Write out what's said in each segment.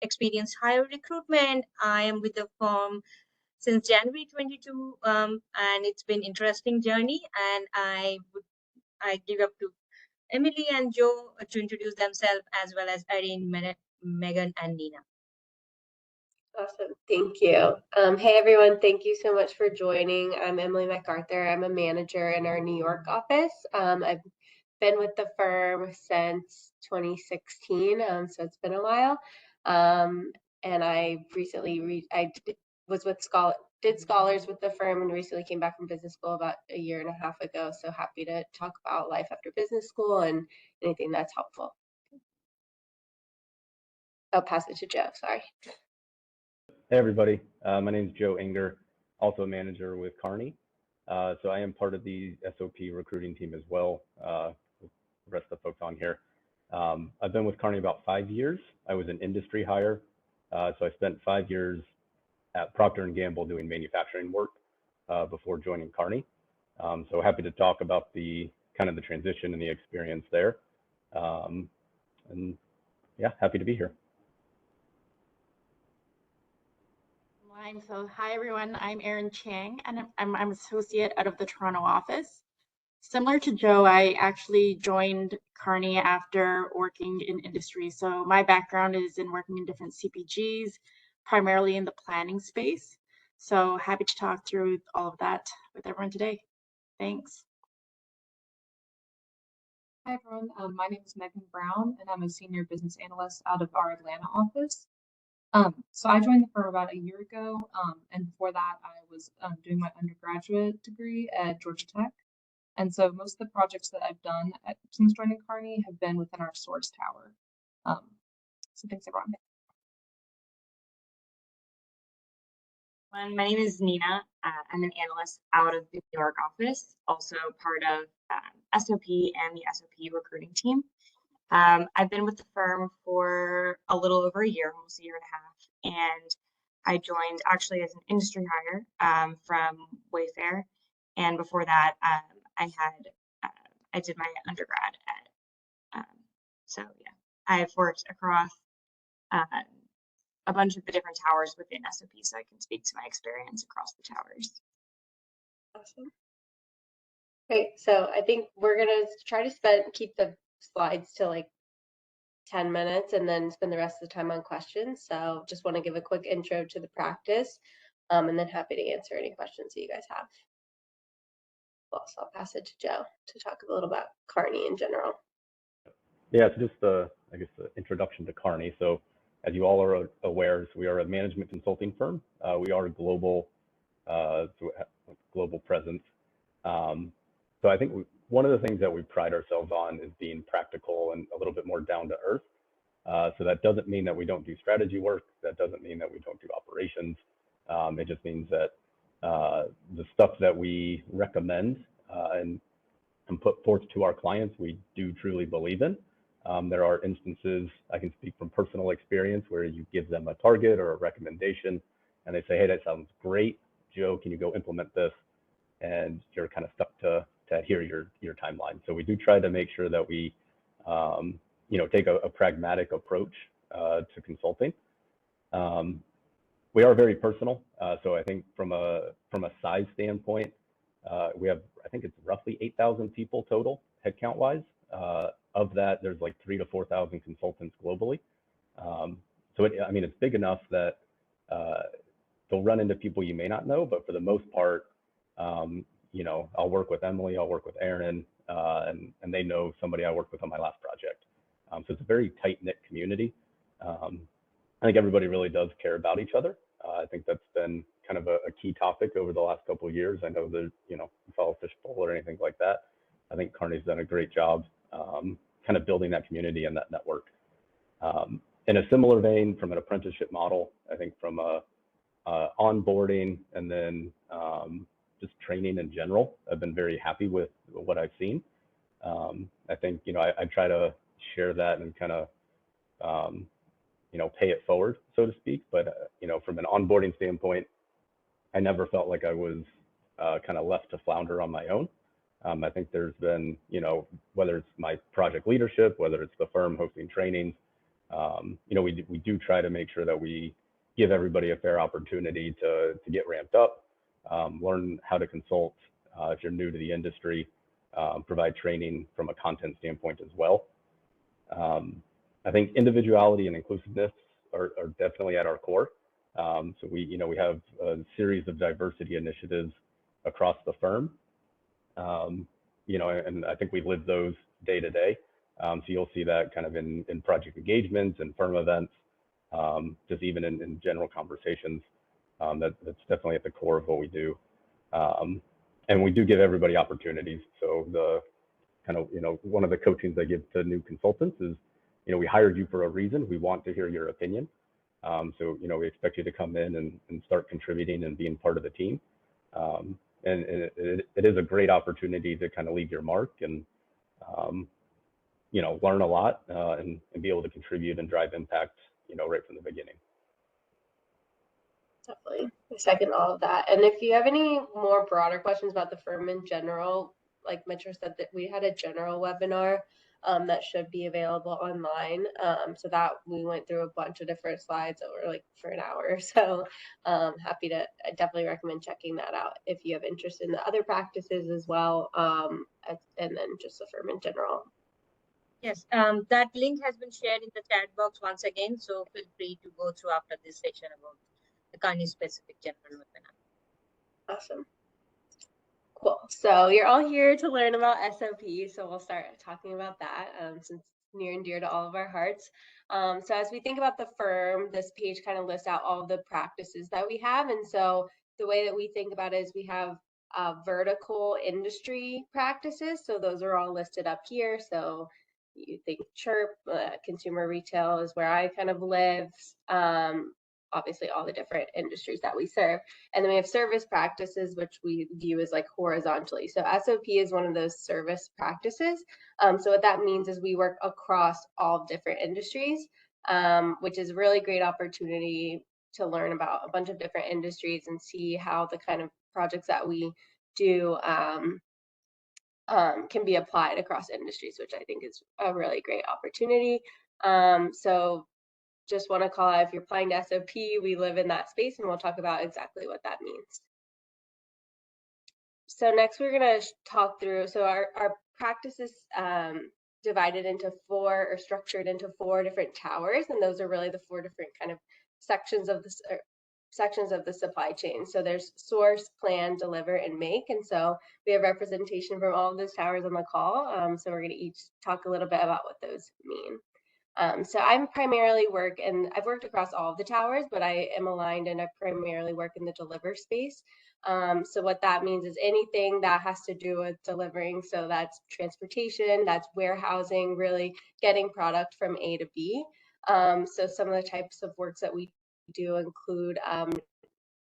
experienced hire recruitment. I am with the firm since January 22, and it's been interesting journey. And I give up to Emily and Joe to introduce themselves, as well as Erin, Megan, and Nina. Awesome. Thank you. Hey, everyone. Thank you so much for joining. I'm Emily MacArthur. I'm a manager in our New York office. I've been with the firm since 2016, so it's been a while. And I recently was with did scholars with the firm and recently came back from business school about a year and a half ago. So happy to talk about life after business school and anything that's helpful. I'll pass it to Joe. Sorry. Hey everybody, my name is Joe Inger, also a manager with Kearney. So I am part of the SOP recruiting team as well, with the rest of the folks on here. I've been with Kearney about 5 years. I was an industry hire, so I spent 5 years at Procter & Gamble doing manufacturing work before joining Kearney. So happy to talk about the kind of the transition and the experience there. And yeah, happy to be here. So hi everyone, I'm Erin Chang and I'm associate out of the Toronto office. Similar to Joe, I actually joined Kearney after working in industry. So my background is in working in different CPGs, primarily in the planning space. So happy to talk through all of that with everyone today. Thanks. Hi everyone, my name is Megan Brown and I'm a senior business analyst out of our Atlanta office. So I joined the firm about a year ago, and before that I was doing my undergraduate degree at Georgia Tech. And so most of the projects that I've done since joining Kearney have been within our source tower. So thanks everyone. My name is Nina. I'm an analyst out of the New York office, also part of SOP and the SOP recruiting team. I've been with the firm for a little over a year, almost a year and a half, and I joined actually as an industry hire from Wayfair, and before that, I did my undergrad at. So yeah, I've worked across a bunch of the different towers within SOP, so I can speak to my experience across the towers. Awesome. Great. So I think we're gonna try to keep the slides to like 10 minutes and then spend the rest of the time on questions. So just want to give a quick intro to the practice, and then happy to answer any questions that you guys have. Well, so I'll pass it to Joe to talk a little about Kearney in general. Yeah, so just I guess the introduction to Kearney. So as you all are aware, so we are a management consulting firm. We are global, so global presence. So I think one of the things that we pride ourselves on is being practical and a little bit more down to earth. So that doesn't mean that we don't do strategy work. That doesn't mean that we don't do operations. It just means that the stuff that we recommend and put forth to our clients, we do truly believe in. There are instances, I can speak from personal experience, where you give them a target or a recommendation and they say, hey, that sounds great. Joe, can you go implement this? And you're kind of stuck to adhere your timeline. So we do try to make sure that we take a pragmatic approach to consulting. We are very personal. So I think from a size standpoint, we have, I think it's roughly 8,000 people total headcount wise. Of that, there's like 3,000 to 4,000 consultants globally. So it's big enough that they'll run into people you may not know, but for the most part, I'll work with Emily, I'll work with Erin, and they know somebody I worked with on my last project. So it's a very tight-knit community. I think everybody really does care about each other. I think that's been kind of a key topic over the last couple of years. I know that, you follow Fishbowl or anything like that. I think Kearney's done a great job kind of building that community and that network. In a similar vein, from an apprenticeship model, I think from onboarding and then just training in general, I've been very happy with what I've seen. I think, I try to share that and kind of, pay it forward, so to speak. But, from an onboarding standpoint, I never felt like I was kind of left to flounder on my own. I think there's been, whether it's my project leadership, whether it's the firm hosting trainings, we do try to make sure that we give everybody a fair opportunity to get ramped up, learn how to consult if you're new to the industry, provide training from a content standpoint as well. I think individuality and inclusiveness are definitely at our core. So we have a series of diversity initiatives across the firm, and I think we live those day to day. So you'll see that kind of in project engagements and firm events, just even in general conversations. That's definitely at the core of what we do. And we do give everybody opportunities. So the kind of, one of the coachings I give to new consultants is, we hired you for a reason. We want to hear your opinion. So, we expect you to come in and start contributing and being part of the team. And it is a great opportunity to kind of leave your mark and, learn a lot and be able to contribute and drive impact, right from the beginning. Definitely. I second all of that. And if you have any more broader questions about the firm in general, like Metro said, that we had a general webinar that should be available online. So that we went through a bunch of different slides over for an hour. So I definitely recommend checking that out if you have interest in the other practices as well, and then just the firm in general. Yes, that link has been shared in the chat box once again, so feel free to go through after this session about the Kearney specific general webinar. Awesome. Cool. So you're all here to learn about SOP, so we'll start talking about that since it's near and dear to all of our hearts. So as we think about the firm, this page kind of lists out all the practices that we have. And so the way that we think about it is we have vertical industry practices. So those are all listed up here. So you think CHIRP, consumer retail is where I kind of live. Obviously all the different industries that we serve. And then we have service practices, which we view as horizontally. So SOP is one of those service practices. So what that means is we work across all different industries, which is a really great opportunity to learn about a bunch of different industries and see how the kind of projects that we do can be applied across industries, which I think is a really great opportunity. So just want to call out, if you're applying to SOP, we live in that space, and we'll talk about exactly what that means. So next we're going to talk through, so our practice is divided into structured into 4 different towers, and those are really the 4 different kind of sections of the supply chain. So there's source, plan, deliver, and make. And so we have representation from all of those towers on the call. So we're going to each talk a little bit about what those mean. So I'm primarily I've worked across all of the towers, but I am aligned and I primarily work in the deliver space. So what that means is anything that has to do with delivering. So that's transportation, that's warehousing, really getting product from A to B. So some of the types of works that we do include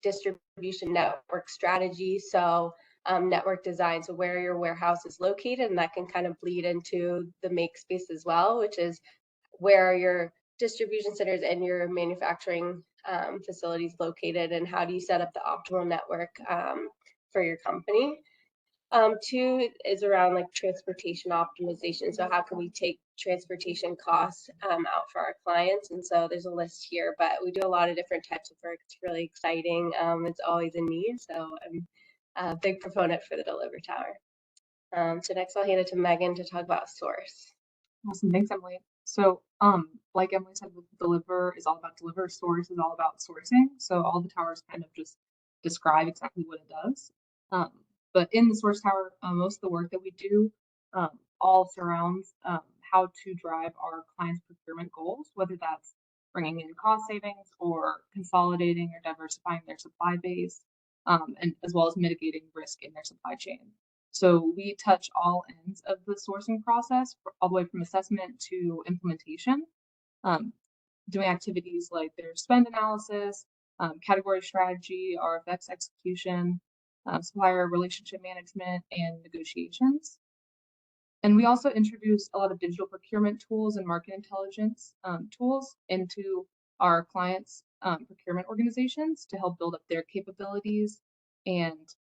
distribution network strategy. So network design, so where your warehouse is located, and that can kind of bleed into the make space as well, which is where are your distribution centers and your manufacturing facilities located, and how do you set up the optimal network for your company. 2 is around transportation optimization. So how can we take transportation costs out for our clients? And so there's a list here, but we do a lot of different types of work. It's really exciting. It's always a need. So I'm a big proponent for the Deliver Tower. So next I'll hand it to Megan to talk about source. Awesome, thanks, Emily. So, like Emily said, Deliver is all about deliver, source is all about sourcing. So all the towers kind of just describe exactly what it does. But in the source tower, most of the work that we do all surrounds how to drive our clients' procurement goals, whether that's bringing in cost savings or consolidating or diversifying their supply base, and as well as mitigating risk in their supply chain. So we touch all ends of the sourcing process, all the way from assessment to implementation, doing activities like their spend analysis, category strategy, RFX execution, supplier relationship management, and negotiations. And we also introduce a lot of digital procurement tools and market intelligence tools into our clients' procurement organizations to help build up their capabilities and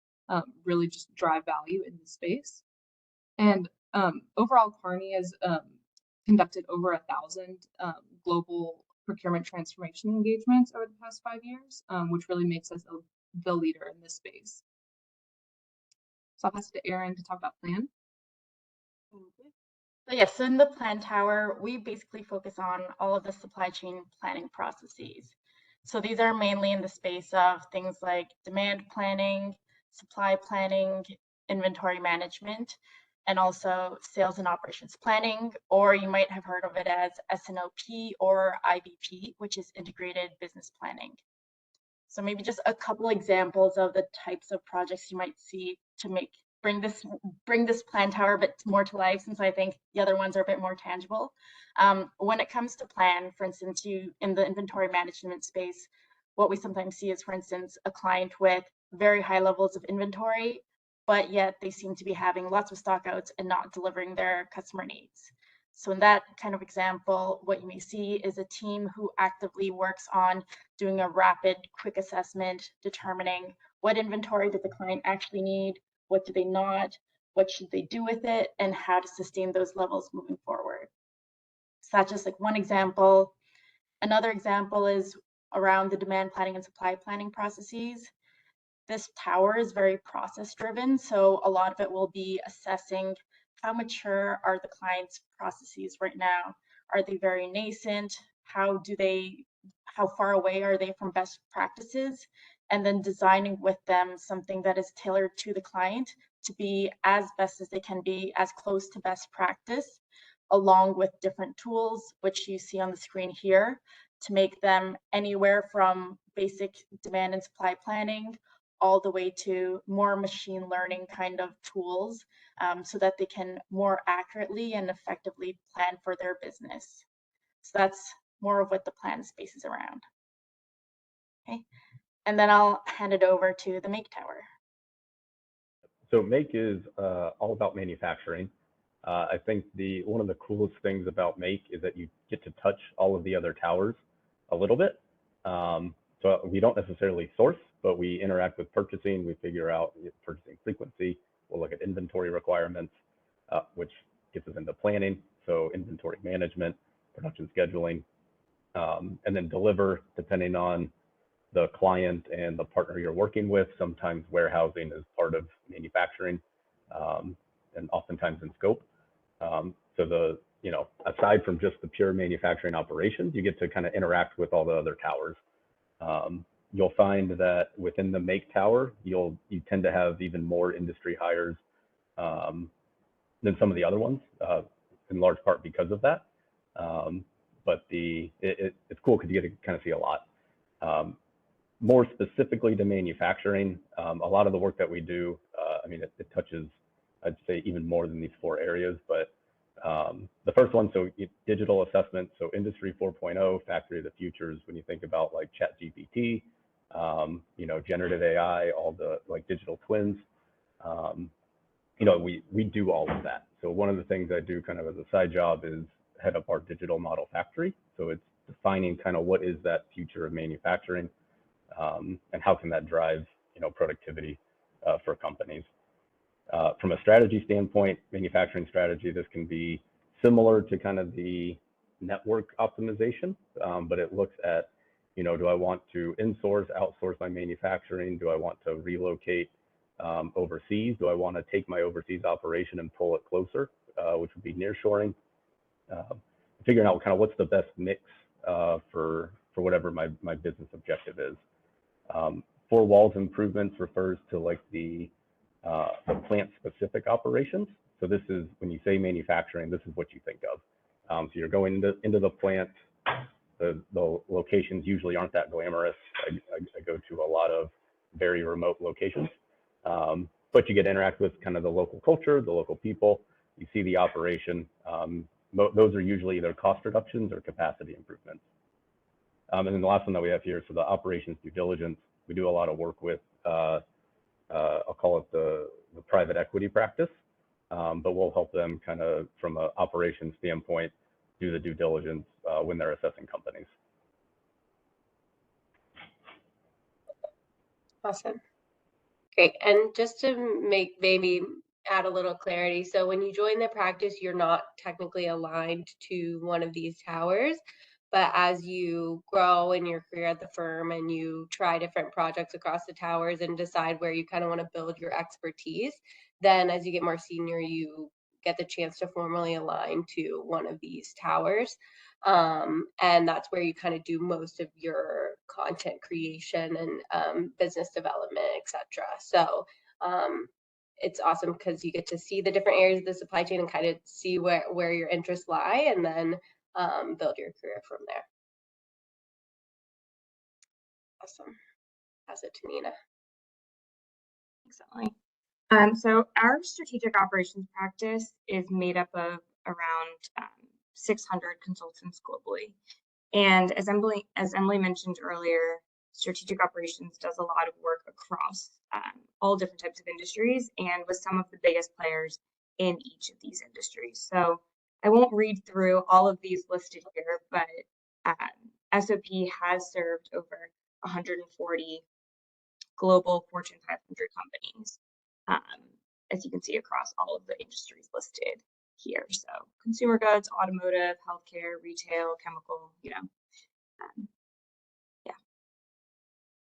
really just drive value in the space. And overall, Kearney has conducted over 1,000 global procurement transformation engagements over the past 5 years, which really makes us the leader in this space. So I'll pass it to Erin to talk about plan. So yes, so in the Plan Tower, we basically focus on all of the supply chain planning processes. So these are mainly in the space of things like demand planning, supply planning, inventory management, and also sales and operations planning, or you might have heard of it as SNOP or IBP, which is integrated business planning. So maybe just a couple examples of the types of projects you might see to bring this Plan Tower a bit more to life, since I think the other ones are a bit more tangible. When it comes to plan, for instance, in the inventory management space, what we sometimes see is, for instance, a client with very high levels of inventory, but yet they seem to be having lots of stockouts and not delivering their customer needs. So in that kind of example, what you may see is a team who actively works on doing a rapid, quick assessment, determining what inventory does the client actually need, what do they not, what should they do with it, and how to sustain those levels moving forward. So that's just like one example. Another example is around the demand planning and supply planning processes. This tower is very process driven, so a lot of it will be assessing how mature are the client's processes right now. Are they very nascent? How far away are they from best practices? And then designing with them something that is tailored to the client to be as best as they can be, as close to best practice, along with different tools, which you see on the screen here, to make them anywhere from basic demand and supply planning all the way to more machine learning kind of tools, so that they can more accurately and effectively plan for their business. So that's more of what the plan space is around. Okay, and then I'll hand it over to the Make Tower. So Make is all about manufacturing. I think one of the coolest things about Make is that you get to touch all of the other towers a little bit. So we don't necessarily source, but we interact with purchasing. We figure out purchasing frequency. We'll look at inventory requirements, which gets us into planning. So inventory management, production scheduling, and then deliver depending on the client and the partner you're working with. Sometimes warehousing is part of manufacturing, and oftentimes in scope. So aside from just the pure manufacturing operations, you get to kind of interact with all the other towers. You'll find that within the Make Tower, you tend to have even more industry hires than some of the other ones, in large part because of that. But it's cool because you get to kind of see a lot. More specifically to manufacturing, a lot of the work that we do, it touches, I'd say, even more than these 4 areas. But the first one, so digital assessment, so Industry 4.0, factory of the futures. When you think about like ChatGPT, generative AI, all the like digital twins, we do all of that. So one of the things I do kind of as a side job is head up our digital model factory. So it's defining kind of what is that future of manufacturing, and how can that drive productivity for companies. From a strategy standpoint, manufacturing strategy, this can be similar to kind of the network optimization, but it looks at, do I want to insource, outsource my manufacturing? Do I want to relocate overseas? Do I want to take my overseas operation and pull it closer, which would be nearshoring? Figuring out kind of what's the best mix for whatever my business objective is. 4 walls improvements refers to like the plant specific operations. So this is, when you say manufacturing, this is what you think of. So you're going into the plant. The locations usually aren't that glamorous. I go to a lot of very remote locations, but you get to interact with kind of the local culture, the local people. You see the operation. Those are usually either cost reductions or capacity improvements. And then the last one that we have here, so the operations due diligence. We do a lot of work with, I'll call it the private equity practice, but we'll help them kind of from an operations standpoint do the due diligence when they're assessing companies. Awesome. Great. And just to maybe add a little clarity, so when you join the practice, you're not technically aligned to one of these towers, But as you grow in your career at the firm and you try different projects across the towers and decide where you kind of want to build your expertise, then as you get more senior, you get the chance to formally align to one of these towers. And that's where you kind of do most of your content creation and business development, etc. So it's awesome because you get to see the different areas of the supply chain and kind of see where your interests lie, and then build your career from there. Awesome. Pass it to Nina. Excellent. So our strategic operations practice is made up of around 600 consultants globally. And as Emily mentioned earlier, strategic operations does a lot of work across all different types of industries and with some of the biggest players in each of these industries. So I won't read through all of these listed here, but SOP has served over 140 global Fortune 500 companies, as you can see across all of the industries listed here. So consumer goods, automotive, healthcare, retail, chemical,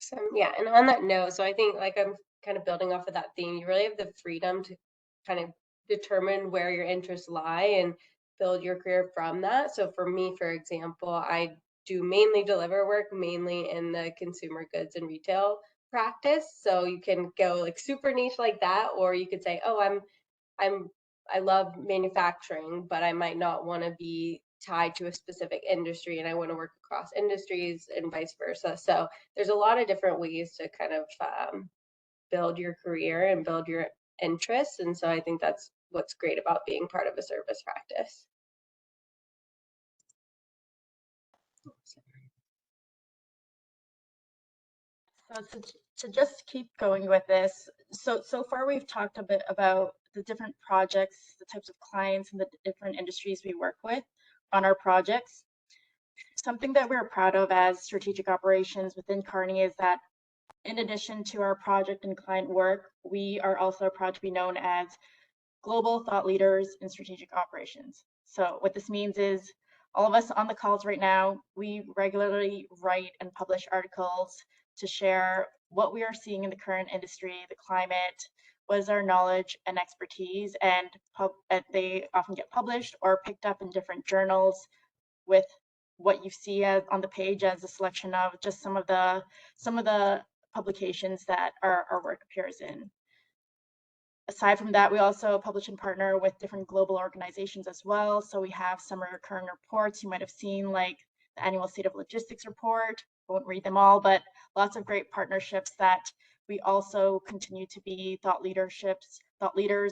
So yeah, and on that note, so I think like I'm kind of building off of that theme, you really have the freedom to kind of determine where your interests lie and build your career from that. So for me, for example, I do mainly deliver work, mainly in the consumer goods and retail practice. So you can go like super niche like that, or you could say, oh, I love manufacturing, but I might not want to be tied to a specific industry and I want to work across industries and vice versa. So there's a lot of different ways to kind of build your career and build your interests. And so I think that's what's great about being part of a service practice. So to just keep going with this, so far we've talked a bit about the different projects, the types of clients, and the different industries we work with on our projects. Something that we're proud of as strategic operations within Kearney is that in addition to our project and client work, we are also proud to be known as global thought leaders in strategic operations. So what this means is all of us on the calls right now, we regularly write and publish articles to share what we are seeing in the current industry, the climate, what is our knowledge and expertise, and they often get published or picked up in different journals with what you see on the page as a selection of just some of the publications that our work appears in. Aside from that, we also publish and partner with different global organizations as well. So we have some recurring reports you might have seen, like the annual State of Logistics report. I won't read them all, but lots of great partnerships that we also continue to be thought leaders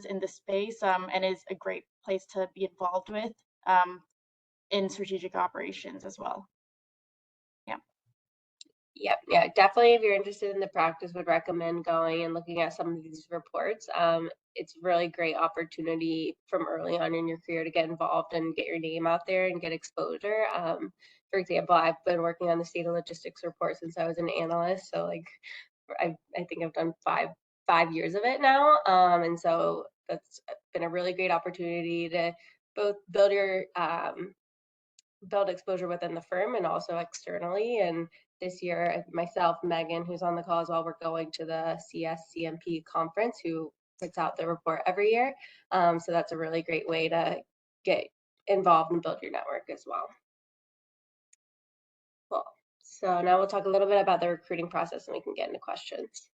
in this space, and is a great place to be involved with in strategic operations as well. Yep, yeah, definitely. If you're interested in the practice, would recommend going and looking at some of these reports. It's really great opportunity from early on in your career to get involved and get your name out there and get exposure. For example, I've been working on the State of Logistics report since I was an analyst, so like I think I've done five years of it now, and so that's been a really great opportunity to both build your build exposure within the firm and also externally. And this year, myself, Megan, who's on the call as well, we're going to the CSCMP conference, who puts out the report every year. So that's a really great way to get involved and build your network as well. Cool. So now we'll talk a little bit about the recruiting process and we can get into questions.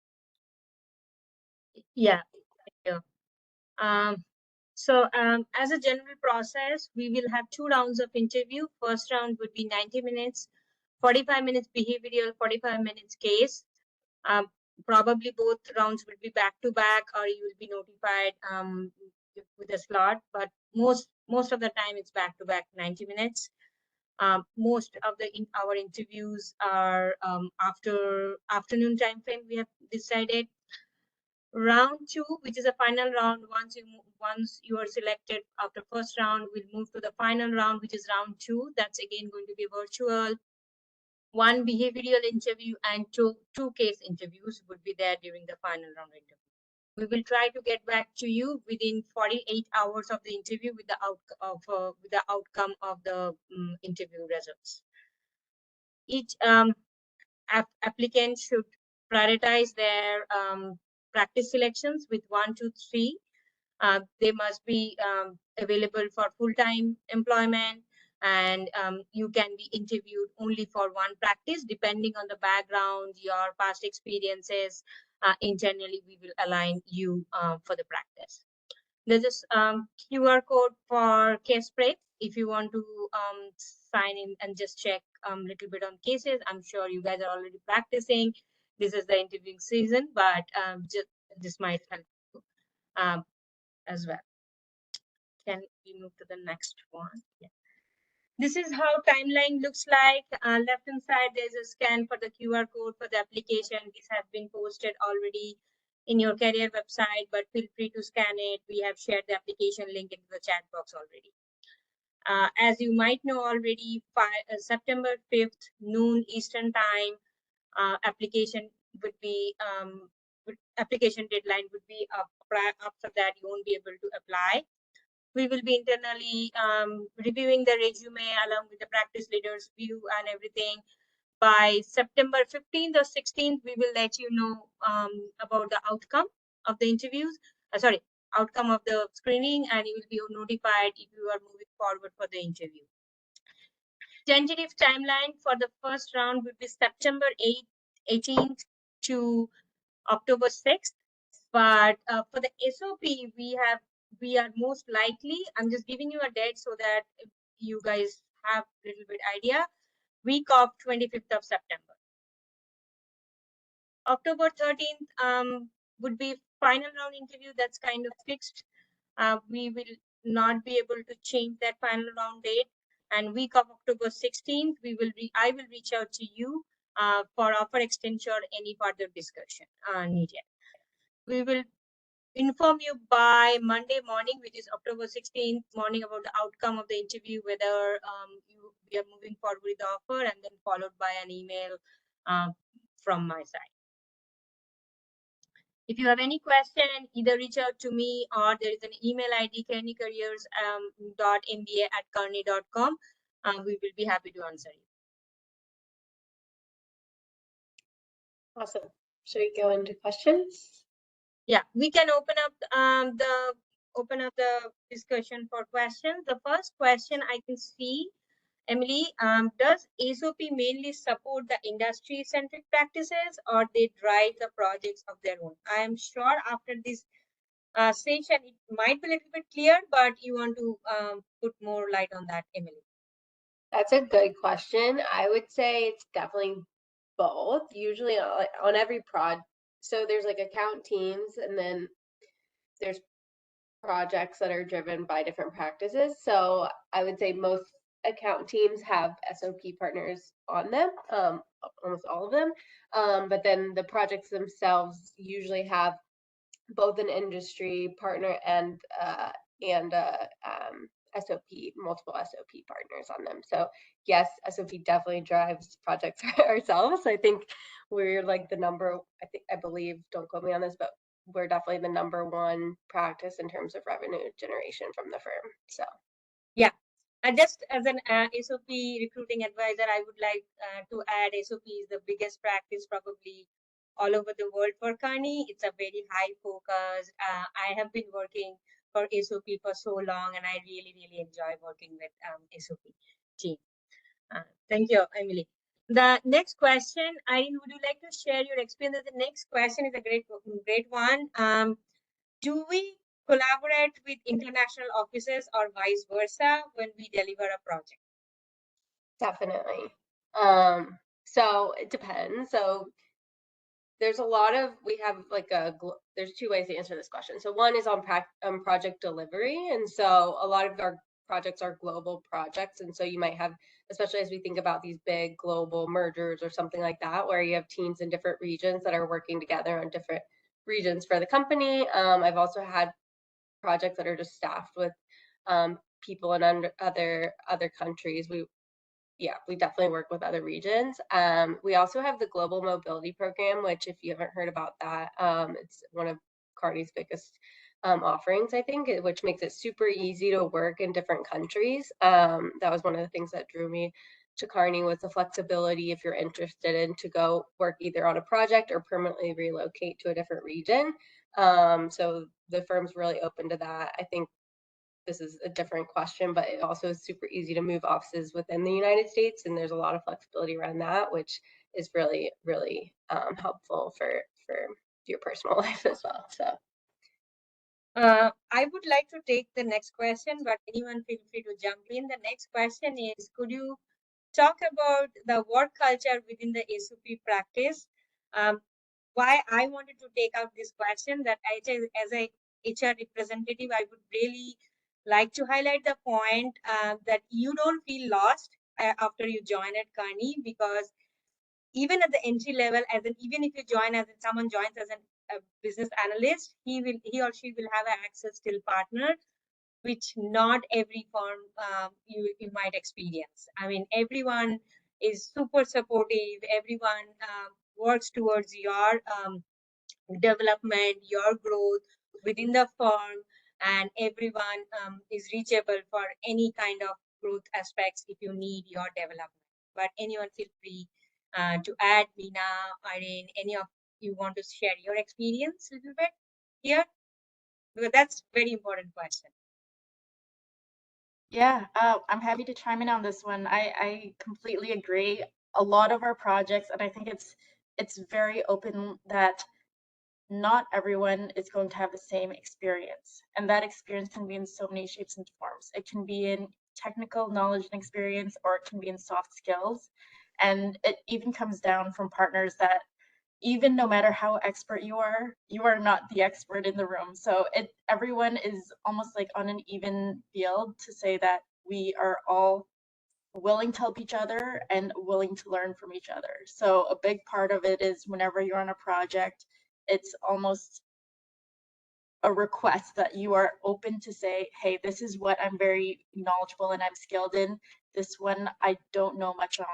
Yeah, thank you. As a general process, we will have 2 rounds of interview. First round would be 90 minutes, 45 minutes behavioral, 45 minutes case. Probably both rounds will be back to back, or you will be notified with a slot, but most of the time it's back to back 90 minutes. Most of our interviews are after afternoon time frame we have decided. Round 2, which is a final round, once you are selected after first round, we'll move to the final round, which is round 2. That's again going to be virtual. 1 behavioral interview and two case interviews would be there during the final round interview. We will try to get back to you within 48 hours of the interview with the outcome of the interview results. Each applicant should prioritize their practice selections with 1, 2, 3. They must be available for full-time employment, and you can be interviewed only for one practice depending on the background, your past experiences. Internally, we will align you for the practice. There's this QR code for case break if you want to sign in and just check a little bit on cases. I'm sure you guys are already practicing. This is the interviewing season, but just this might help you as well. Can we move to the next one? Yeah. This is how timeline looks like. Left hand side, there's a scan for the QR code for the application. This has been posted already in your career website, but feel free to scan it. We have shared the application link into the chat box already. As you might know already, September 5th, noon Eastern time, application would be, application deadline would be up. After that, you won't be able to apply. We will be internally reviewing the resume along with the practice leaders view and everything. By September 15th or 16th, we will let you know about the outcome of the interviews. Outcome of the screening, and you will be notified if you are moving forward for the interview. Tentative timeline for the first round would be September 18th to October 6th. But for the SOP, we are most likely, I'm just giving you a date so that you guys have a little bit idea, week of 25th of September. October 13th would be final round interview. That's kind of fixed. We will not be able to change that final round date. And week of October 16th, I will reach out to you for offer extension or any further discussion needed. We will inform you by Monday morning, which is October 16th morning, about the outcome of the interview, whether we are moving forward with the offer, and then followed by an email from my side. If you have any question, either reach out to me or there is an email ID, kearneycareers.mba@kearney.com. We will be happy to answer you. Awesome. Should we go into questions? Yeah, we can open up the discussion for questions. The first question I can see, Emily, does SOP mainly support the industry-centric practices, or they drive the projects of their own? I am sure after this session, it might be a little bit clear, but you want to put more light on that, Emily. That's a good question. I would say it's definitely both. Usually on every so there's like account teams, and then there's projects that are driven by different practices. So I would say most account teams have SOP partners on them, almost all of them. But then the projects themselves usually have both an industry partner and SOP, multiple SOP partners on them. So yes, SOP definitely drives projects ourselves. I think we're like the I believe, don't quote me on this, but we're definitely the #1 practice in terms of revenue generation from the firm. So yeah, just as an SOP recruiting advisor, I would like to add SOP is the biggest practice probably all over the world for Kearney. It's a very high focus. I have been working for SOP for so long, and I really, really enjoy working with SOP team. Thank you, Emily. The next question, Irene, would you like to share your experience? The next question is a great one. Do we collaborate with international offices or vice versa when we deliver a project? definitely. So it depends. So there's we have like there's two ways to answer this question. So one is on project delivery. And so a lot of our projects are global projects. And so you might have, especially as we think about these big global mergers or something like that, where you have teams in different regions that are working together on different regions for the company. I've also had projects that are just staffed with people in other countries. We definitely work with other regions. We also have the Global Mobility Program, which if you haven't heard about that, it's one of Kearney's biggest offerings, I think, which makes it super easy to work in different countries. That was one of the things that drew me to Kearney was the flexibility if you're interested in to go work either on a project or permanently relocate to a different region. So the firm's really open to that. I think this is a different question, but it also is super easy to move offices within the United States, and there's a lot of flexibility around that, which is really, really helpful for your personal life as well. So. I would like to take the next question, but anyone feel free to jump in. The next question is, could you talk about the work culture within the SOP practice? Why I wanted to take out this question, that as a HR representative, I would really like to highlight the point that you don't feel lost after you join at Kearney, because even at the entry level, even if you join as someone joins as a business analyst, he or she will have access till partner, which not every firm you might experience. I mean, everyone is super supportive. Everyone works towards your development, your growth within the firm, and everyone is reachable for any kind of growth aspects if you need your development. But anyone feel free to add, Meena, Irene, any of you want to share your experience a little bit here? Because that's a very important question. Yeah, I'm happy to chime in on this one. I completely agree. A lot of our projects, and I think it's very open that not everyone is going to have the same experience. And that experience can be in so many shapes and forms. It can be in technical knowledge and experience, or it can be in soft skills. And it even comes down from partners that even no matter how expert you are not the expert in the room. So everyone is almost like on an even field to say that we are all willing to help each other and willing to learn from each other. So a big part of it is whenever you're on a project, it's almost a request that you are open to say, hey, this is what I'm very knowledgeable and I'm skilled in. This one I don't know much on.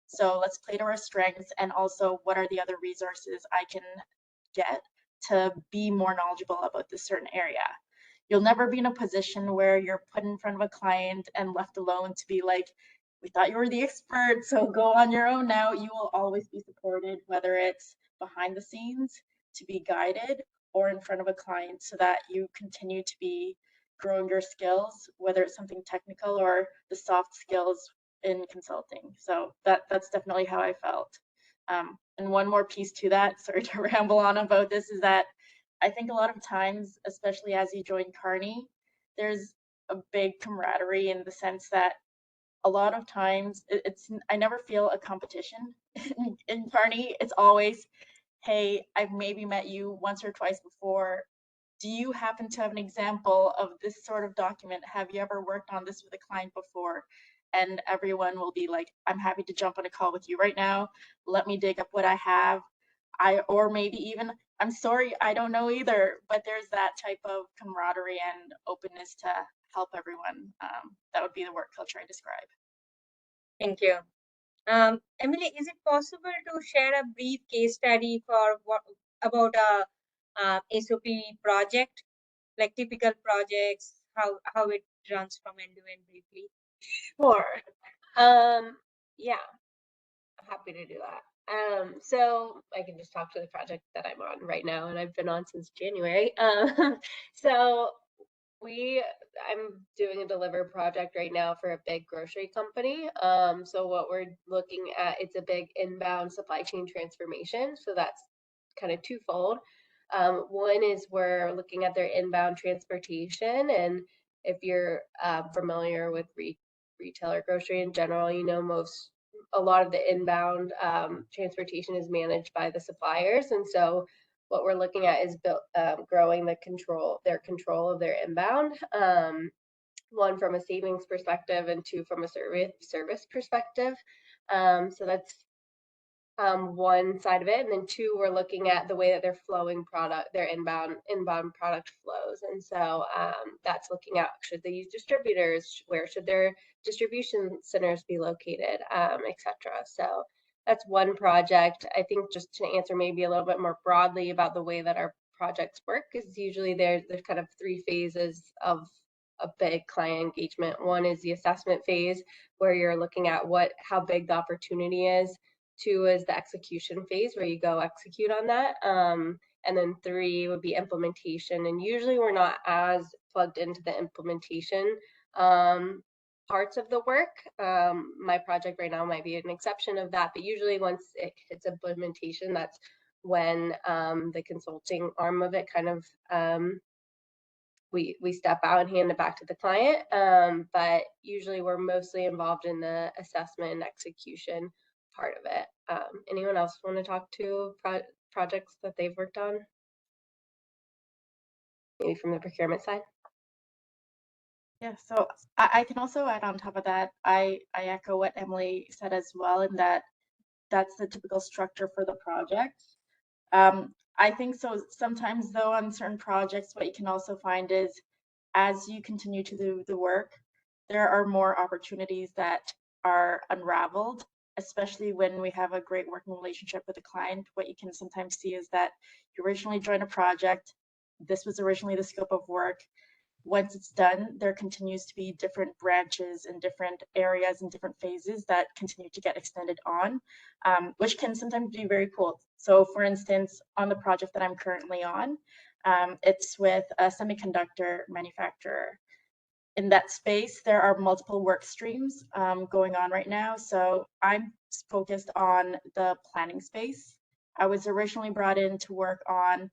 So let's play to our strengths, and also what are the other resources I can get to be more knowledgeable about this certain area. You'll never be in a position where you're put in front of a client and left alone to be like, we thought you were the expert, so go on your own now. You will always be supported, whether it's behind the scenes to be guided or in front of a client, so that you continue to be growing your skills, whether it's something technical or the soft skills in consulting. So that's definitely how I felt. And one more piece to that, sorry to ramble on about this, is that I think a lot of times, especially as you join Kearney, there's a big camaraderie in the sense that a lot of times I never feel a competition in Kearney. It's always, hey, I've maybe met you once or twice before. Do you happen to have an example of this sort of document? Have you ever worked on this with a client before? And everyone will be like, I'm happy to jump on a call with you right now. Let me dig up what I have. Or maybe even, I'm sorry, I don't know either, but there's that type of camaraderie and openness to help everyone. That would be the work culture I describe. Thank you. Emily, is it possible to share a brief case study for about a SOP project, like typical projects, how it runs from end to end briefly? Sure. Yeah, I'm happy to do that. So I can just talk to the project that I'm on right now, and I've been on since January. So I'm doing a deliver project right now for a big grocery company. So what we're looking at, it's a big inbound supply chain transformation. So that's kind of twofold. One is we're looking at their inbound transportation, and if you're familiar with retailer grocery in general, you know a lot of the inbound transportation is managed by the suppliers, and so what we're looking at is growing their control of their inbound. One from a savings perspective, and two from a service perspective. So that's one side of it, and then two, we're looking at the way that they're flowing their inbound product flows, and so that's looking at, should they use distributors, where should their distribution centers be located, etc. So that's one project. I think just to answer maybe a little bit more broadly about the way that our projects work, is usually there's kind of three phases of a big client engagement. One is the assessment phase, where you're looking at how big the opportunity is. 2 is the execution phase, where you go execute on that. And then 3 would be implementation. And usually we're not as plugged into the implementation parts of the work. My project right now might be an exception of that, but usually once it hits implementation, that's when the consulting arm of it kind of we step out and hand it back to the client. But usually we're mostly involved in the assessment and execution part of it. Anyone else want to talk to projects that they've worked on? Maybe from the procurement side? Yeah, so I can also add on top of that, I echo what Emily said as well, in that that's the typical structure for the project. I think so. Sometimes though, on certain projects, what you can also find is as you continue to do the work, there are more opportunities that are unraveled, especially when we have a great working relationship with a client. What you can sometimes see is that you originally joined a project, this was originally the scope of work. Once it's done, there continues to be different branches and different areas and different phases that continue to get extended on, which can sometimes be very cool. So for instance, on the project that I'm currently on, it's with a semiconductor manufacturer. In that space, there are multiple work streams going on right now. So I'm focused on the planning space. I was originally brought in to work on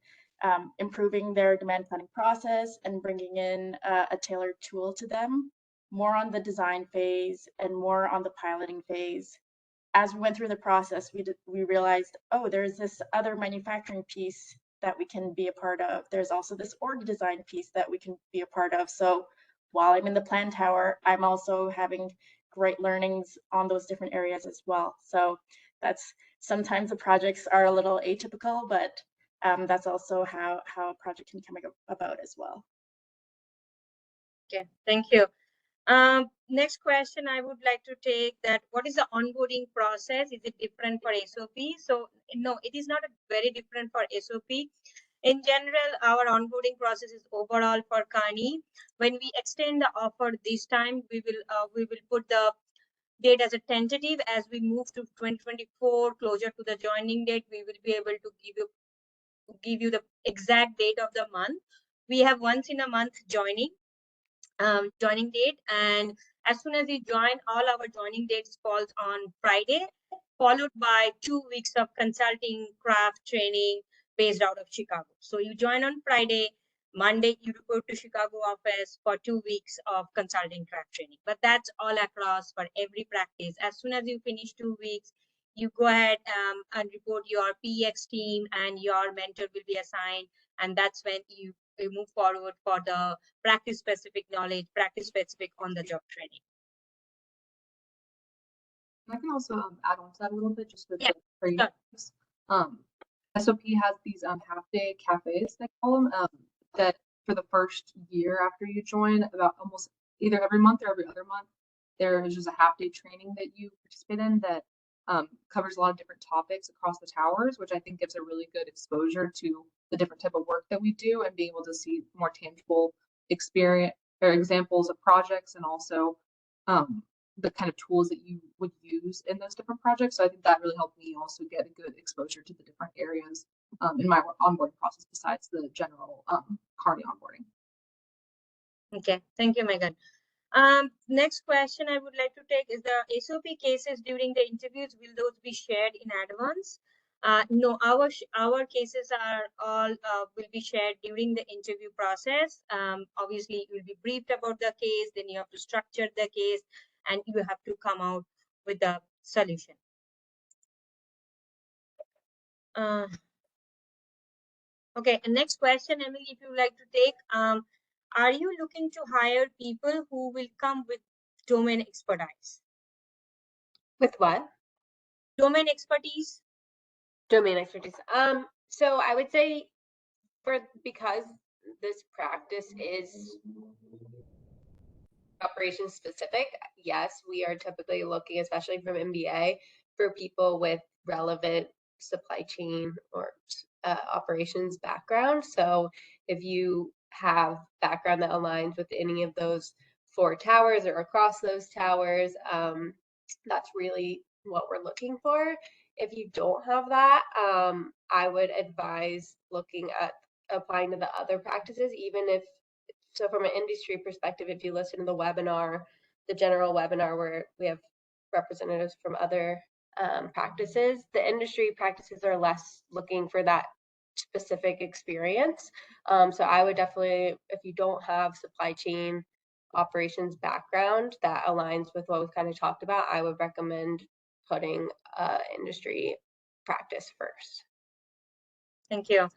improving their demand planning process and bringing in a tailored tool to them, more on the design phase and more on the piloting phase. As we went through the process, we realized, oh, there's this other manufacturing piece that we can be a part of. There's also this org design piece that we can be a part of. So while I'm in the plan tower, I'm also having great learnings on those different areas as well. So that's sometimes the projects are a little atypical, but that's also how a project can come about as well. Okay, thank you. Next question I would like to take that, what is the onboarding process? Is it different for SOP? So no, it is not very different for SOP. In general, our onboarding process is overall for Kearney. When we extend the offer this time, we will put the date as a tentative. As we move to 2024, closer to the joining date, we will be able to give you the exact date of the month. We have once in a month joining date, and as soon as you join, all our joining dates falls on Friday, followed by 2 weeks of consulting craft training based out of Chicago. So you join on Friday, Monday you report to Chicago office for 2 weeks of consulting craft training. But that's all across for every practice. As soon as you finish 2 weeks, you go ahead and report your PX team, and your mentor will be assigned, and that's when you move forward for the practice specific knowledge, practice specific on the job training. I can also add on to that a little bit, just with Yeah, the trainings. SOP has these half-day cafes, they call them, that for the first year after you join, about almost either every month or every other month, there is just a half-day training that you participate in that covers a lot of different topics across the towers, which I think gives a really good exposure to the different type of work that we do, and being able to see more tangible experience or examples of projects, and also the kind of tools that you would use in those different projects. So I think that really helped me also get a good exposure to the different areas in my onboarding process, besides the general Kearney onboarding. Okay, thank you, Megan. Next question I would like to take is the SOP cases during the interviews, will those be shared in advance? No, our cases are all will be shared during the interview process. Obviously, you will be briefed about the case, then you have to structure the case, and you have to come out with the solution. Okay, and next question, Emily, if you would like to take, are you looking to hire people who will come with domain expertise? With what? Domain expertise. Domain expertise. So I would say because this practice is operation specific, yes, we are typically looking, especially from MBA, for people with relevant supply chain or operations background. So if you have background that aligns with any of those 4 towers or across those towers. That's really what we're looking for. If you don't have that, I would advise looking at applying to the other practices, even if, so from an industry perspective, if you listen to the webinar, the general webinar where we have representatives from other practices, the industry practices are less looking for that specific experience. So I would definitely, if you don't have supply chain operations background that aligns with what we've kind of talked about, I would recommend putting industry practice first. Thank you.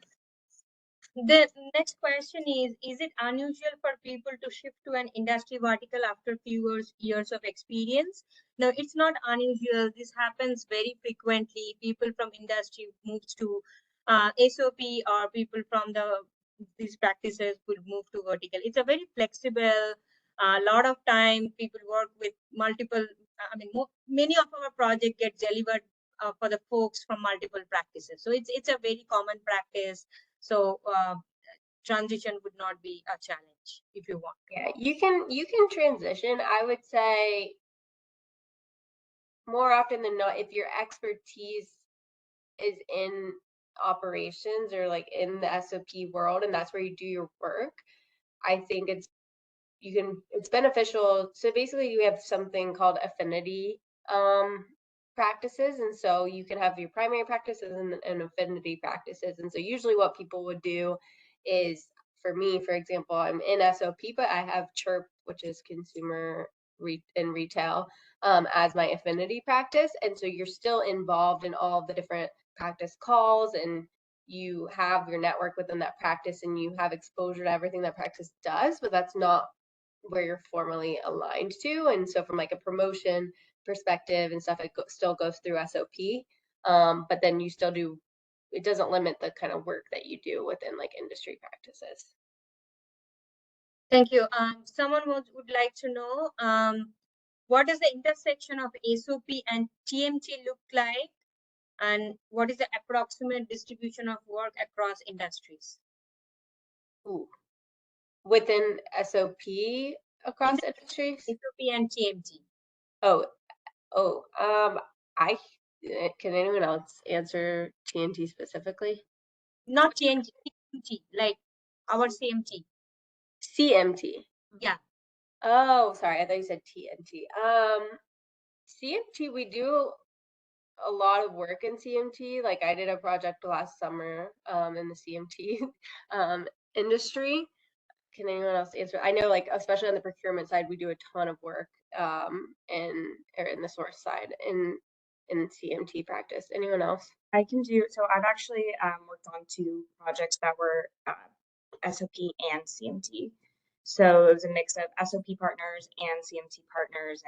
The next question is it unusual for people to shift to an industry vertical after few years of experience? No, it's not unusual. This happens very frequently. People from industry moves to SOP, or people from these practices will move to vertical. It's a very flexible. A lot of time people work with multiple. I mean, many of our projects get delivered for the folks from multiple practices. So it's a very common practice. So transition would not be a challenge if you want. Yeah, you can transition. I would say more often than not, if your expertise is in operations or like in the SOP world and that's where you do your work, I think it's beneficial. So basically you have something called affinity practices, and so you can have your primary practices and affinity practices. And so usually what people would do is, for me, for example, I'm in SOP, but I have CHIRP, which is consumer and retail, as my affinity practice. And so you're still involved in all the different practice calls, and you have your network within that practice, and you have exposure to everything that practice does, but that's not where you're formally aligned to. And so from like a promotion perspective and stuff, it still goes through SOP, but then you still do, it doesn't limit the kind of work that you do within like industry practices. Thank you. Someone would like to know, what does the intersection of SOP and TMT look like, and what is the approximate distribution of work across industries? Ooh. Within SOP across industries? SOP and TMT. Can anyone else answer TNT specifically? Not TNT, TMT, like our CMT. CMT. Yeah. Oh, sorry, I thought you said TNT. CMT, we do a lot of work in CMT. Like I did a project last summer in the CMT industry. Can anyone else answer? I know, like, especially on the procurement side, we do a ton of work in the source side in CMT practice. Anyone else? I can do, so I've actually worked on 2 projects that were SOP and CMT. So it was a mix of SOP partners and CMT partners,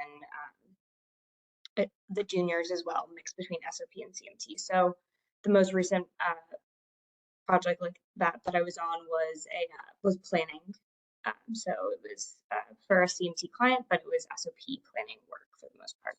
and the juniors as well, mixed between SOP and CMT. So the most recent project like that I was on was planning. So it was for a CMT client, but it was SOP planning work for the most part.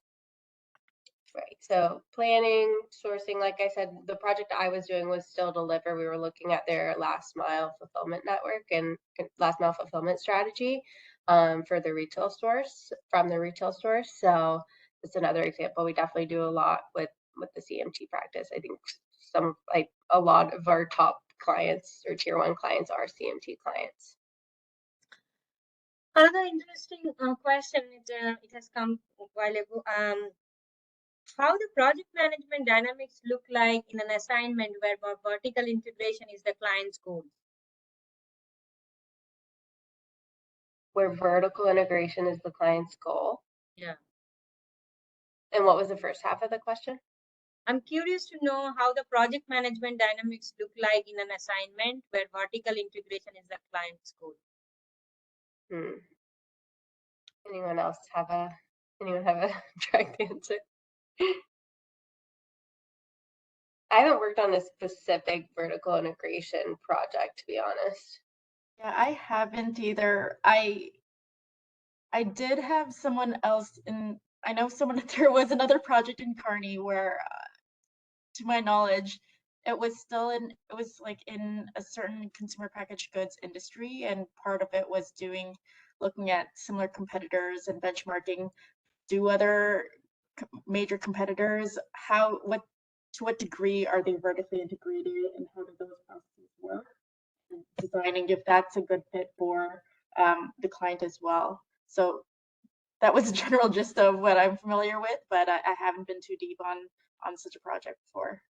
Right. So planning, sourcing, like I said, the project I was doing was still deliver. We were looking at their last mile fulfillment network and last mile fulfillment strategy for the retail stores, from the retail stores. So it's another example. We definitely do a lot with the CMT practice. I think a lot of our top clients or tier 1 clients are CMT clients. Another interesting question, it has come a while ago. How the project management dynamics look like in an assignment where vertical integration is the client's goal? Where vertical integration is the client's goal. Yeah. And what was the first half of the question? I'm curious to know how the project management dynamics look like in an assignment where vertical integration is the client's goal. Anyone else have a direct answer? I haven't worked on a specific vertical integration project, to be honest. Yeah, I haven't either. I did have someone else I know there was another project in Kearney where, to my knowledge, it was like in a certain consumer packaged goods industry, and part of it was looking at similar competitors and benchmarking. Do other major competitors, to what degree are they vertically integrated, and how do those processes work? And designing if that's a good fit for the client as well. So that was a general gist of what I'm familiar with, but I haven't been too deep on such a project before.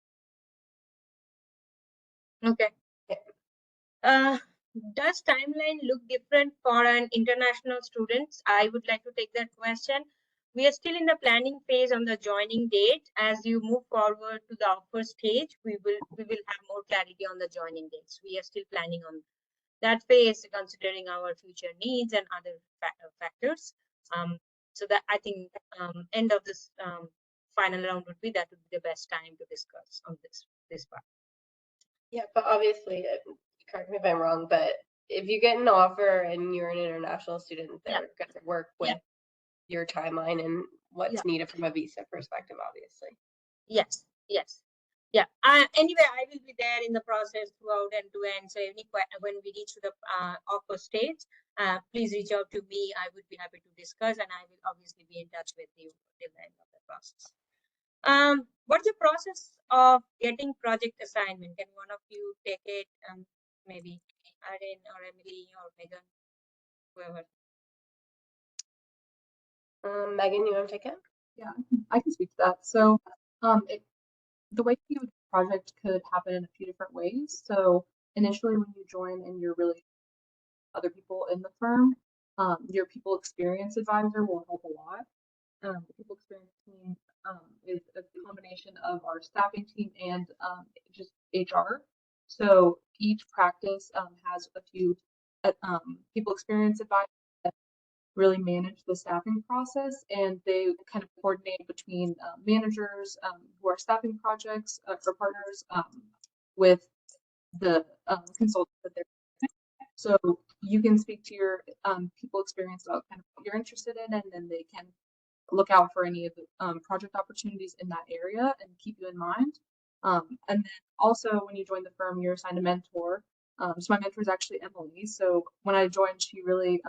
Okay. Does timeline look different for an international students? I would like to take that question. We are still in the planning phase on the joining date. As you move forward to the offer stage, we will have more clarity on the joining dates. We are still planning on that phase, considering our future needs and other factors. So that I think end of this final round would be the best time to discuss on this part. Yeah, but obviously, correct me if I'm wrong, but if you get an offer and you're an international student, they're going to work with your timeline and what's needed from a visa perspective, obviously. Yes. Yeah. Anyway, I will be there in the process throughout end to end. So when we reach to the offer stage, please reach out to me. I would be happy to discuss, and I will obviously be in touch with you till the end of the process. What's the process of getting project assignment? Can one of you take it? Maybe Erin or Emily or Megan, whoever. Megan, you want to take it? Yeah, I can speak to that. So the way you project could happen in a few different ways. So initially when you join and you're really other people in the firm, your people experience advisor will help a lot. The people experience team is a combination of our staffing team and just HR. So each practice has a few people experience advisors that really manage the staffing process, and they kind of coordinate between managers who are staffing projects or partners with the consultants that they're. So you can speak to your people experience about kind of what you're interested in, and then they can look out for any of the project opportunities in that area and keep you in mind. And then also when you join the firm, you're assigned a mentor. So my mentor is actually Emily. So when I joined, she really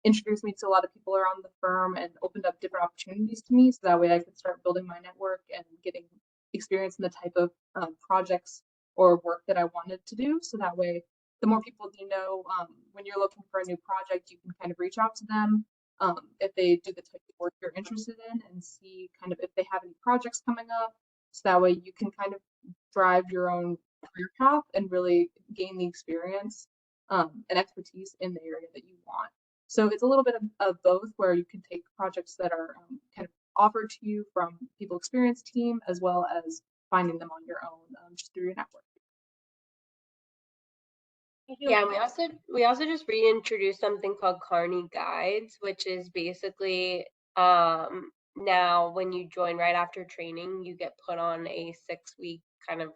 introduced me to a lot of people around the firm and opened up different opportunities to me. So that way I could start building my network and getting experience in the type of projects or work that I wanted to do. So that way, the more people you know, when you're looking for a new project, you can kind of reach out to them if they do the type of work you're interested in, and see kind of if they have any projects coming up. So that way you can kind of drive your own career path and really gain the experience and expertise in the area that you want. So it's a little bit of both, where you can take projects that are kind of offered to you from people experience team, as well as finding them on your own just through your network. Yeah, we also just reintroduced something called Kearney Guides, which is basically now when you join right after training, you get put on a 6-week kind of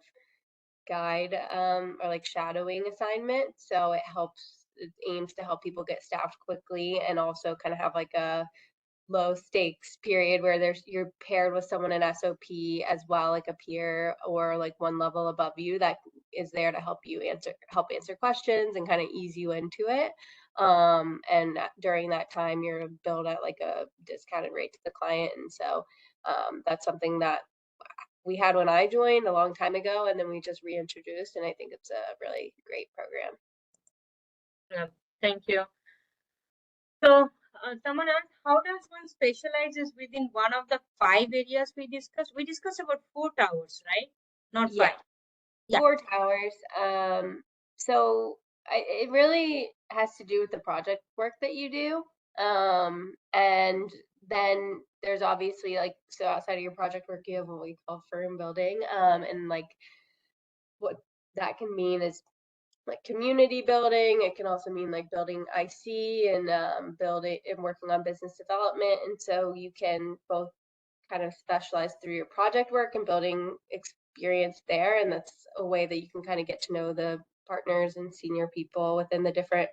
guide or like shadowing assignment. So it aims to help people get staffed quickly, and also kind of have like a low stakes period where you're paired with someone in SOP as well, like a peer or like one level above you that is there to help answer questions and kind of ease you into it. And during that time, you're billed at like a discounted rate to the client. And so that's something that we had when I joined a long time ago, and then we just reintroduced, and I think it's a really great program. Yeah, thank you. So someone asked, how does one specializes within one of the 5 areas we discussed? We discussed about 4 towers, right? Not 5. Yeah. 4 towers. So it really has to do with the project work that you do. And then there's obviously so outside of your project work, you have what we call firm building. And like what that can mean is like community building. It can also mean like building IC and building and working on business development. And so you can both kind of specialize through your project work and building experience there. And that's a way that you can kind of get to know the partners and senior people within the different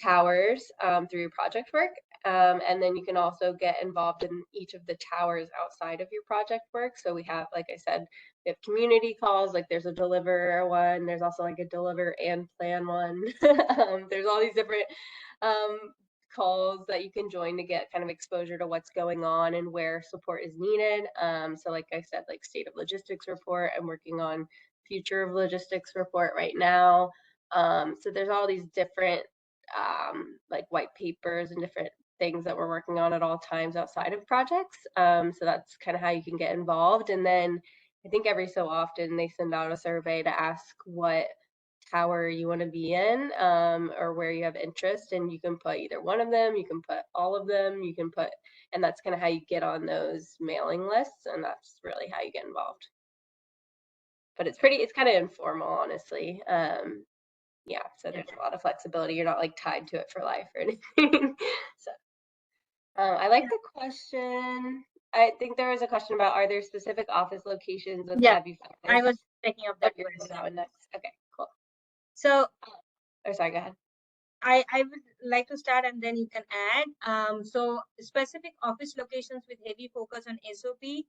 towers through your project work. And then you can also get involved in each of the towers outside of your project work. So we have, like I said, we have community calls, like there's a deliver one, there's also like a deliver and plan one. There's all these different calls that you can join to get kind of exposure to what's going on and where support is needed. So like I said, like state of logistics report, I'm working on future of logistics report right now. So there's all these different like white papers and different things that we're working on at all times outside of projects. So that's kind of how you can get involved. And then I think every so often they send out a survey to ask what tower you want to be in, or where you have interest, and you can put either one of them, you can put all of them, you can put, and that's kind of how you get on those mailing lists, and that's really how you get involved. But it's kind of informal, honestly. Yeah, so there's a lot of flexibility. You're not like tied to it for life or anything. So I like the question. I think there was a question about, are there specific office locations with Yeah, Abby Focus? I was taking up that Okay, question. that one next. Okay, cool. So Oh, sorry, go ahead. I would like to start and then you can add. So specific office locations with heavy focus on SOP.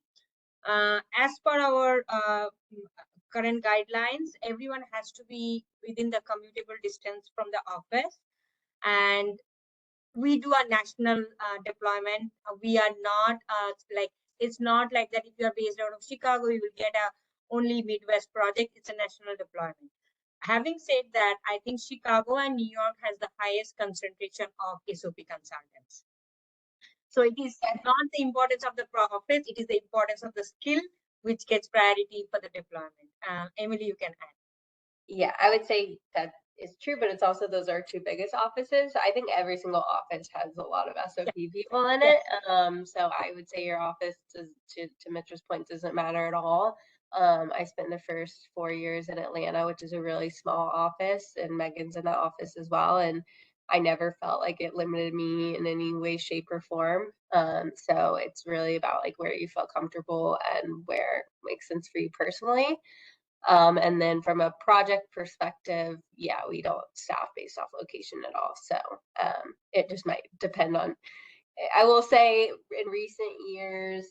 As per our current guidelines, everyone has to be within the commutable distance from the office. And we do a national deployment. We are not like, it's not like that if you are based out of Chicago, you will get a only Midwest project. It's a national deployment. Having said that, I think Chicago and New York has the highest concentration of SOP consultants. So it is not the importance of the office, it is the importance of the skill which gets priority for the deployment. Emily, you can add. Yeah, I would say that is true, but it's also those are two biggest offices. I think every single office has a lot of SOP people in it. So I would say your office, to Mitra's point, doesn't matter at all. I spent the first 4 years in Atlanta, which is a really small office, and Megan's in that office as well. And I never felt like it limited me in any way, shape, or form. So it's really about like where you feel comfortable and where it makes sense for you personally. And then from a project perspective, yeah, we don't staff based off location at all. So it just might depend on, I will say in recent years,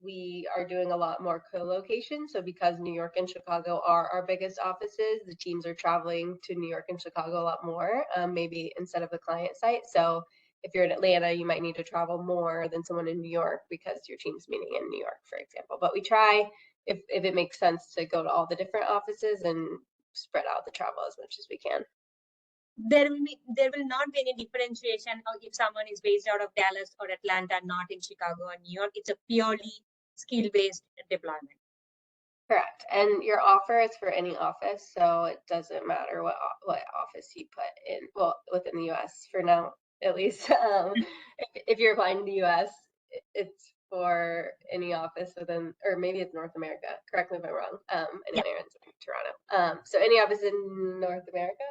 we are doing a lot more co-location. So because New York and Chicago are our biggest offices, the teams are traveling to New York and Chicago a lot more, maybe instead of the client site. So if you're in Atlanta, you might need to travel more than someone in New York because your team's meeting in New York, for example. But we try, if it makes sense, to go to all the different offices and spread out the travel as much as we can. There will not be any differentiation if someone is based out of Dallas or Atlanta, not in Chicago or New York. It's a purely skill-based deployment. Correct. And your offer is for any office, so it doesn't matter what office you put in, well, within the US for now, at least. If you're applying to the US, it's for any office within, or maybe it's North America. Correct me if I'm wrong. Anyway, Aaron's in Toronto. So any office in North America.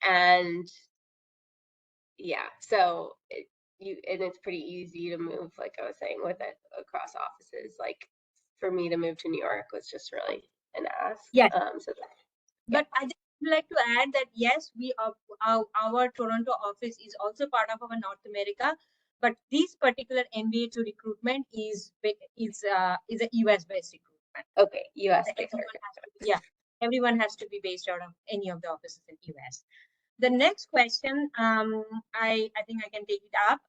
And yeah, so and it's pretty easy to move, like I was saying, with it across offices. Like for me to move to New York was just really an ask. Yeah. So but I just would like to add that yes, we are, our Toronto office is also part of our North America, but this particular MBA2 recruitment is a US based recruitment. Okay, US based. Everyone has to be based out of any of the offices in US. The next question, I think I can take it up.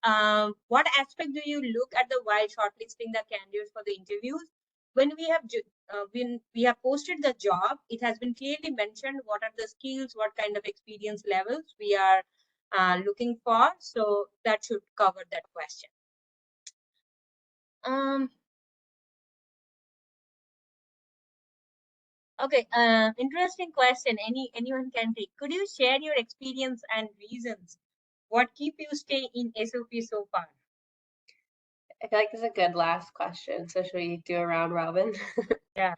What aspect do you look at while shortlisting the candidates for the interviews? When we have posted the job, it has been clearly mentioned what are the skills, what kind of experience levels we are looking for. So that should cover that question. Okay, interesting question. Anyone can take. Could you share your experience and reasons? What keep you stay in SOP so far? I feel like this is a good last question. So should we do a round robin? Yeah.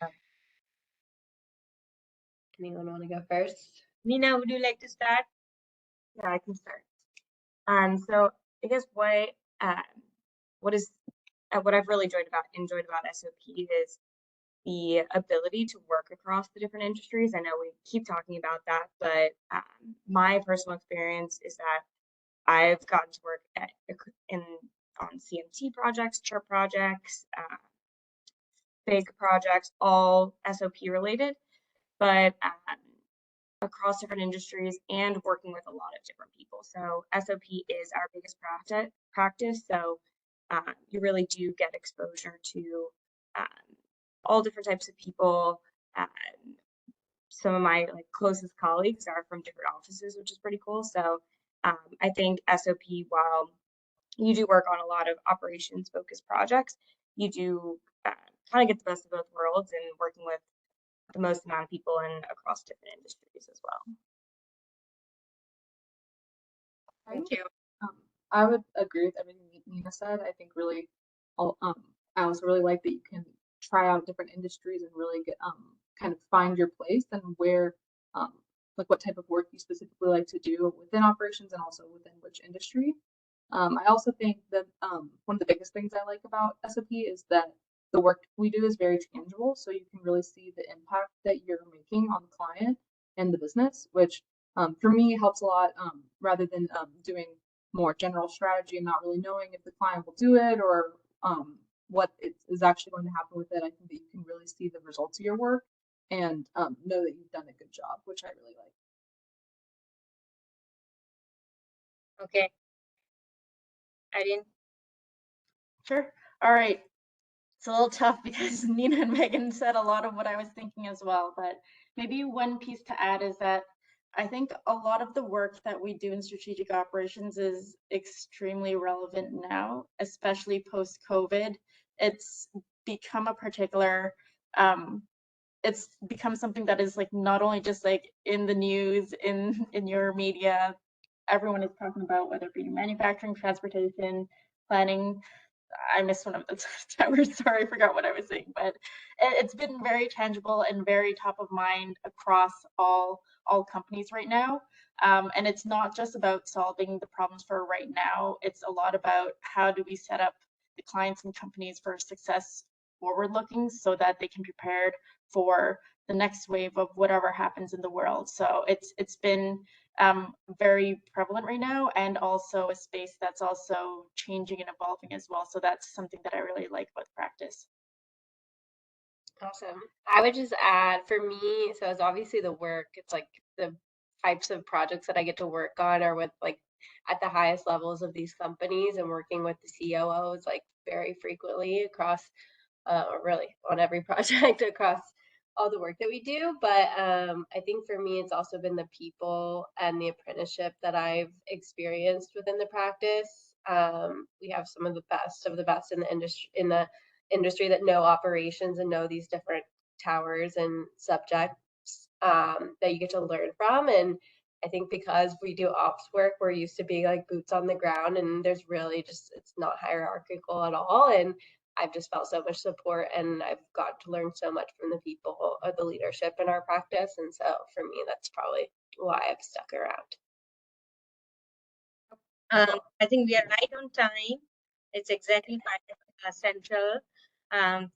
Anyone want to go first? Nina, would you like to start? Yeah, I can start. So I guess what I've really enjoyed about SOP is the ability to work across the different industries. I know we keep talking about that, but my personal experience is that I've gotten to work on CMT projects, chirp projects, big projects, all SOP related, but across different industries and working with a lot of different people. So SOP is our biggest practice. So you really do get exposure to all different types of people. Some of my closest colleagues are from different offices, which is pretty cool. So I think SOP, while you do work on a lot of operations focused projects, you do kind of get the best of both worlds and working with the most amount of people and across different industries as well. Thank you. I would agree with everything Nina said. I think really, I also really like that you can try out different industries and really get kind of find your place and where like what type of work you specifically like to do within operations and also within which industry. I also think that one of the biggest things I like about SOP is that the work we do is very tangible, so you can really see the impact that you're making on the client and the business, which for me helps a lot rather than doing more general strategy and not really knowing if the client will do it or what is actually going to happen with it. I think that you can really see the results of your work and know that you've done a good job, which I really like. Okay. Irene? Sure. All right. It's a little tough because Nina and Megan said a lot of what I was thinking as well, but maybe one piece to add is that I think a lot of the work that we do in strategic operations is extremely relevant now, especially post-COVID. It's become a particular, it's become something that is not only just in the news, in your media, everyone is talking about, whether it be manufacturing, transportation, planning. I missed one of the towers. Sorry, I forgot what I was saying, but it's been very tangible and very top of mind across all companies right now. And it's not just about solving the problems for right now. It's a lot about how do we set up the clients and companies for success forward looking so that they can be prepared for the next wave of whatever happens in the world. So it's been very prevalent right now, and also a space that's also changing and evolving as well. So that's something that I really like about the practice. Awesome. I would just add for me, so it's obviously the work, it's like the types of projects that I get to work on are with at the highest levels of these companies and working with the COOs very frequently across really on every project across all the work that we do. But I think for me, it's also been the people and the apprenticeship that I've experienced within the practice. We have some of the best in the industry that know operations and know these different towers and subjects that you get to learn from. And I think because we do ops work, we're used to being boots on the ground, and there's really it's not hierarchical at all. And I've just felt so much support, and I've got to learn so much from the people of the leadership in our practice. And so for me, that's probably why I've stuck around. I think we are right on time. It's exactly 5 Central.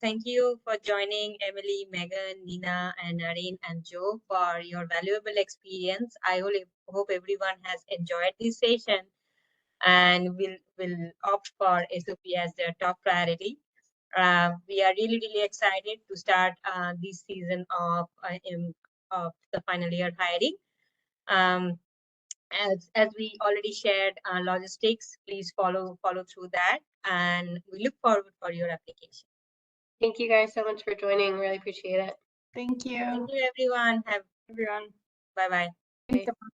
Thank you for joining Emily, Megan, Nina, and Irene and Joe for your valuable experience. I hope everyone has enjoyed this session and will opt for SOP as their top priority. We are really excited to start this season of the final year hiring. As we already shared logistics, please follow through that, and we look forward for your application. Thank you guys so much for joining. Really appreciate it. Thank you. Thank you, everyone. Bye bye. Thanks, everyone.